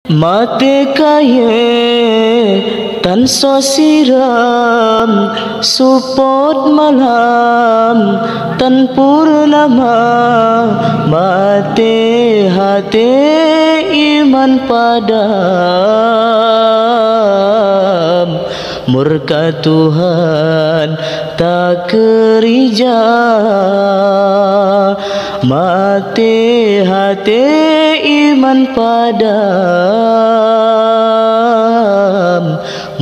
Mate kaye tan so siram support malam tan purnama mate hati iman padam murka Tuhan tak kerja mati hati iman padam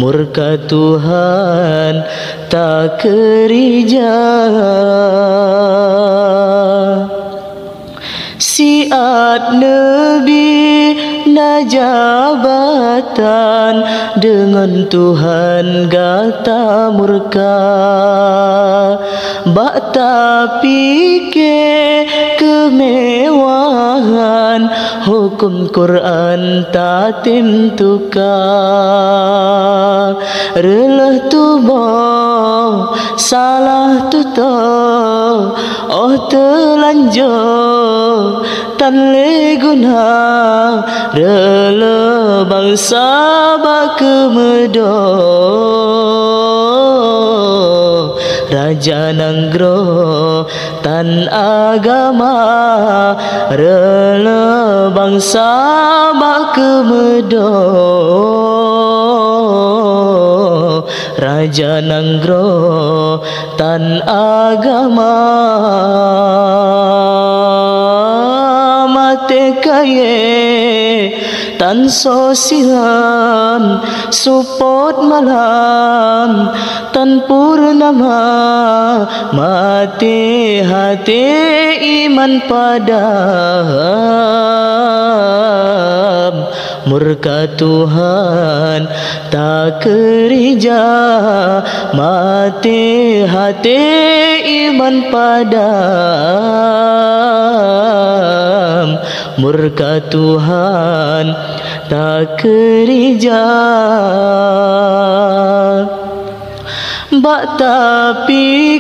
murka Tuhan tak kerja siat Nabi najabatan dengan Tuhan gata murka bak tapi kemewahan hukum Quran tatim tukar relah tubuh salah tutup oh telanjur tan le guna rela bangsa bak kemedo Raja Nanggro tan agama rela bangsa bak kemedo Raja Nanggro tan agama mate kaye tan sosial support malam tan purnama mati hati iman padam murka Tuhan tak kerja mati hati iman padam murka Tuhan tak kerja bak tapi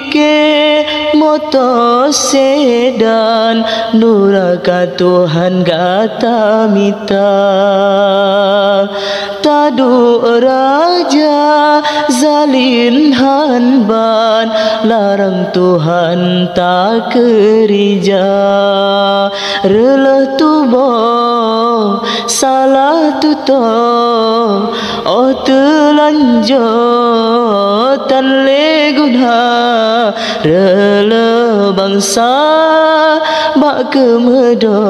motor sedan nuraka Tuhan gata mita tadu raja zalin hanban larang Tuhan tak kerja relah tubuh salah tutup oh telanjur tan le guna rela bangsa bak kemedo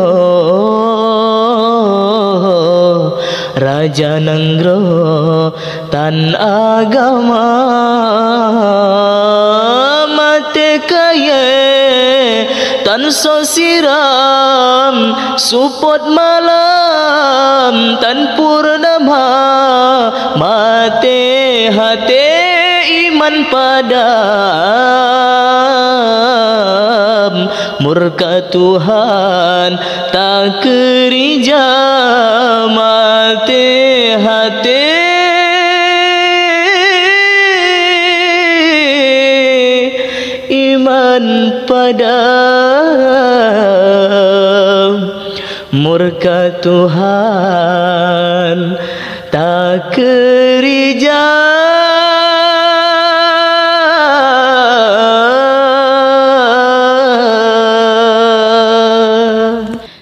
Raja Nanggro tan agama mate kaye tan so siram support malam tan purnama mate hati iman padam murka Tuhan tak kerja mate hati iman padam murka Tuhan tak kerja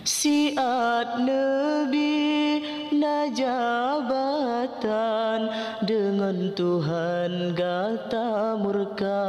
siat Nabi najabatan dengan Tuhan gata murka